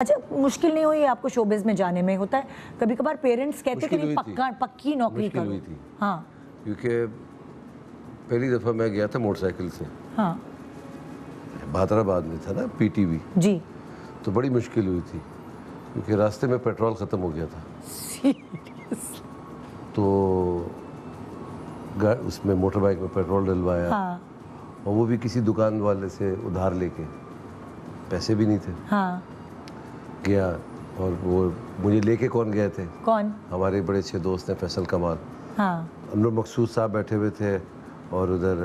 اچھا مشکل نہیں ہوئی آپ کو شوبز میں جانے میں؟ ہوتا ہے کبھی کبھار پیرنٹس کہتے کہ نہیں پکی نوکری کرو. ہاں کیونکہ پہلی دفعہ میں گیا تھا موٹر سائیکل سے. ہاں بہادر آباد میں تھا نا پی ٹی وی. جی تو بڑی مشکل ہوئی تھی کیونکہ راستے میں پیٹرول ختم ہو گیا تھا. تو اس میں موٹر بائک میں پیٹرول ڈلوایا اور وہ بھی کسی دکان والے سے ادھار لے کے, پیسے بھی نہیں تھے. ہاں گیا اور وہ مجھے لے کے کون گئے تھے؟ کون؟ ہمارے بڑے اچھے دوست ہیں فیصل کمال. ہاں انور مقصود صاحب بیٹھے ہوئے تھے اور ادھر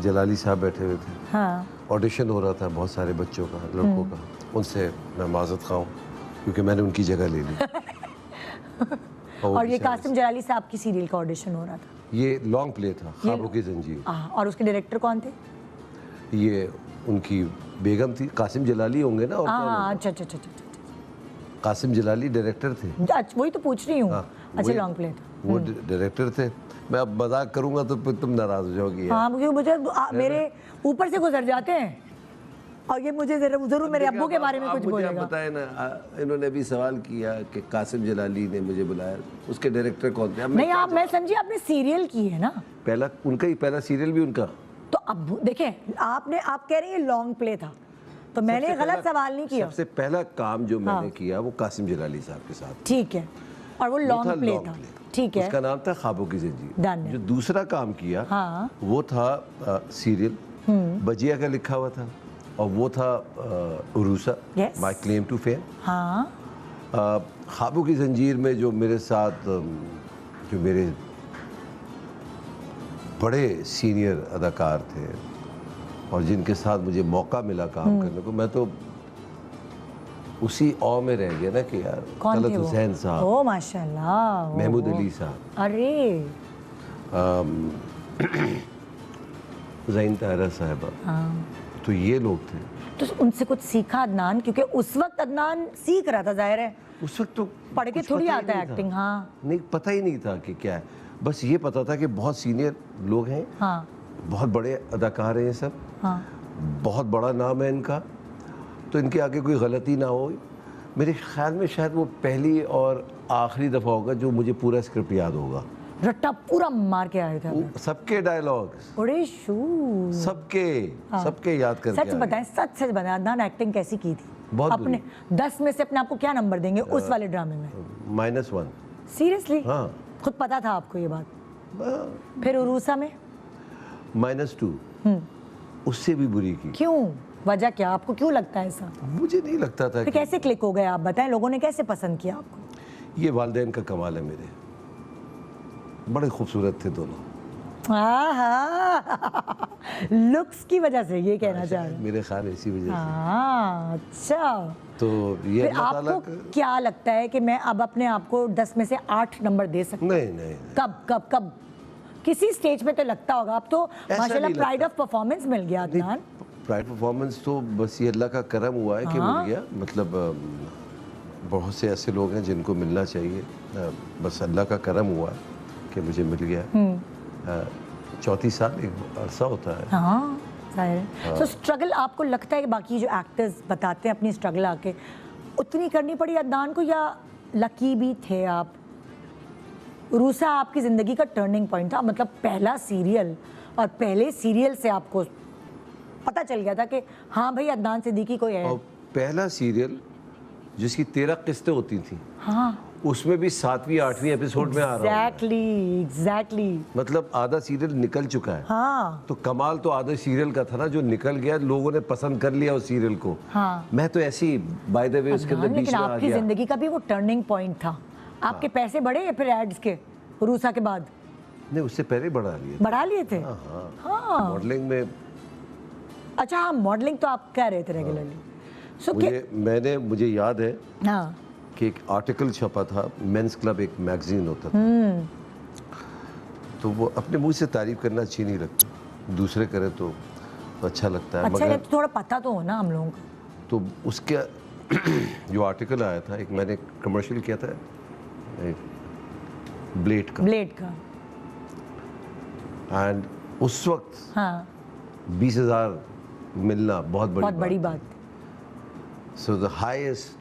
جلالی صاحب بیٹھے ہوئے تھے. ہاں آڈیشن ہو رہا تھا بہت سارے بچوں کا, لڑکوں کا. ان سے میں معذرت خواہ ہوں کیونکہ میں نے ان کی جگہ لے لی. اور یہ قاسم جلالی صاحب کی سیریل کا آڈیشن ہو رہا تھا. یہ لانگ پلے تھا, خوابوں کی زنجیر. اور اس کے ڈائریکٹر کون تھے؟ یہ ان کی بیگم تھی. قاسم جلالی ہوں گے نا. اچھا اچھا اچھا اچھا قاسم جلالی ڈائریکٹر تھے. وہی تو پوچھ رہی ہوں. اچھا لانگ پلے تھا. وہ ڈائریکٹر تھے. میں اب مذاق کروں گا تو پھر تم ناراض ہو جاؤ گی. ہاں مجھے میرے اوپر سے گزر جاتے ہیں اور یہ مجھے ضرور میرے ابو کے بارے میں کچھ بولے گا. مجھے بتائیں نا, انہوں نے بھی سوال کیا کہ قاسم جلالی نے مجھے بلایا, اس کے ڈائریکٹر کون تھے؟ نہیں آپ, میں سمجھی آپ نے سیریل کی ہے نا. پہلا ان کا ہی, پہلا سیریل بھی ان کا. تو اب دیکھیں آپ کہہ رہے ہیں لانگ پلے تھا تو میں نے غلط سوال نہیں کیا. سب سے پہلا کام جو میں نے کیا وہ قاسم جلالی صاحب کے ساتھ. ٹھیک ہے, اور وہ لانگ پلے تھا. ٹھیک ہے, اس کا نام تھا خوابوں کی زنجیر. جو دوسرا کام کیا وہ تھا سیریل بجیا کا لکھا ہوا تھا, اور وہ تھا عروسہ, مائی کلیم ٹو فیم. ہاں خوابوں کی زنجیر میں جو میرے ساتھ جو میرے بڑے سینئر اداکار تھے اور جن کے ساتھ مجھے موقع ملا کام کرنے کو, میں تو اسی او میں رہ گیا نا کہ یار. طلعت حسین صاحب, او ماشاءاللہ, محمود علی صاحب, ارے زین طاہرہ صاحبہ, تو یہ لوگ تھے. تو ان سے کچھ سیکھا عدنان؟ کیونکہ اس وقت عدنان سیکھ رہا تھا, ظاہر ہے اس وقت تو پڑھ کے تھوڑی آتا ہے ایکٹنگ. ہاں نہیں, پتہ ہی نہیں تھا کہ کیا ہے. بس یہ پتا تھا کہ بہت سینئر لوگ ہیں, بہت بڑے اداکار ہیں یہ سب, بہت بڑا نام ہے ان کا, تو ان کے آگے کوئی غلطی نہ ہو. میرے خیال میں شاید وہ پہلی اور آخری دفعہ ہوگا جو مجھے پورا اسکرپٹ یاد ہوگا. رٹا پورا مار کے آئے تھے, سب کے ڈائلاگ, سب کے یاد کر کے. سچ بتائیں, سچ بتائیں عدنان ایکٹنگ کیسی کی تھی؟ بہت اپنے 10 میں سے اپنے آپ کو کیا نمبر دیں گے اس والے ڈرامے میں؟ -1. سیریسلی؟ ہاں, خود پتا تھا آپ کو یہ بات؟ پھر عروسہ میں -2. اس سے بھی بری کی. کیوں؟ وجہ کیا؟ آپ کو کیوں لگتا ہے ایسا؟ مجھے نہیں لگتا تھا. کیسے کلک ہو گئے آپ بتائیں, لوگوں نے کیسے پسند کیا آپ کو؟ یہ والدین کا کمال ہے میرے, بڑے خوبصورت تھے دونوں. لکس کی وجہ سے یہ کہنا چاہ رہے ہیں؟ میرے خیال اسی وجہ سے. اچھا, تو یہ آپ کو کیا لگتا ہے کہ میں اب اپنے آپ کو 10 میں سے 8 نمبر دے سکتا ہوں؟ نہیں. کب کسی سٹیج پہ تو لگتا ہوگا. اب تو ماشاءاللہ پرائڈ آف پرفارمنس مل گیا عدنان. پرائڈ پرفارمنس تو بس یہ اللہ کا کرم ہوا ہے کہ مل گیا. مطلب بہت سے ایسے لوگ ہیں جن کو ملنا چاہیے, بس اللہ کا کرم ہوا کہ مجھے مل گیا. 34 سال ایک عرصہ ہوتا ہے. ہاں ظاہر ہے. تو اسٹرگل آپ کو لگتا ہے کہ باقی جو ایکٹرز بتاتے ہیں اپنی اسٹرگل آ کے, اتنی کرنی پڑی عدنان کو, یا لکی بھی تھے آپ؟ عروسہ آپ کی زندگی کا ٹرننگ پوائنٹ تھا, مطلب پہلا سیریل, اور پہلے سیریل سے آپ کو پتہ چل گیا تھا کہ ہاں بھائی عدنان صدیقی کوئی ہے. اور پہلا سیریل جس کی 13 قسطیں ہوتی تھیں, اس میں بھی 7ویں 8ویں ایپیسوڈ میں آ رہا ہوں. ایگزیکٹلی. مطلب آدھا سیریل نکل چکا ہے. تو کمال تو آدھا سیریل کا تھا نا جو نکل گیا, لوگوں نے پسند کر لیا اس سیریل کو. میں تو ایسی بائی دا وے اس کے اندر بیچ میں آ گیا. لیکن آپ کی زندگی کا بھی وہ ٹرننگ پوائنٹ تھا. آپ کے پیسے بڑھے یا پھر ایڈز کے عروسہ کے بعد؟ نہیں, اس سے پہلے بڑھا لیے تھے. ہاں, ماڈلنگ میں. اچھا ہاں, ماڈلنگ تو آپ کہہ رہے تھے ریگولرلی. مجھے یاد ہے کہ ایک آرٹیکل چھپا تھا, مینس کلب ایک میگزین ہوتا تھا, تو وہ اپنے منہ سے تعریف کرنا اچھی نہیں لگتی, دوسرے کرے تو اچھا لگتا ہے. اچھا لگتا, تھوڑا پتہ تو ہو نا ہم لوگوں کو. تو اس کے جو آرٹیکل آیا تھا, ایک میں نے کمرشل کیا تھا بلیڈ کا, اینڈ اس وقت 20,000 ملنا بہت بڑی بات. سو دا ہائیسٹ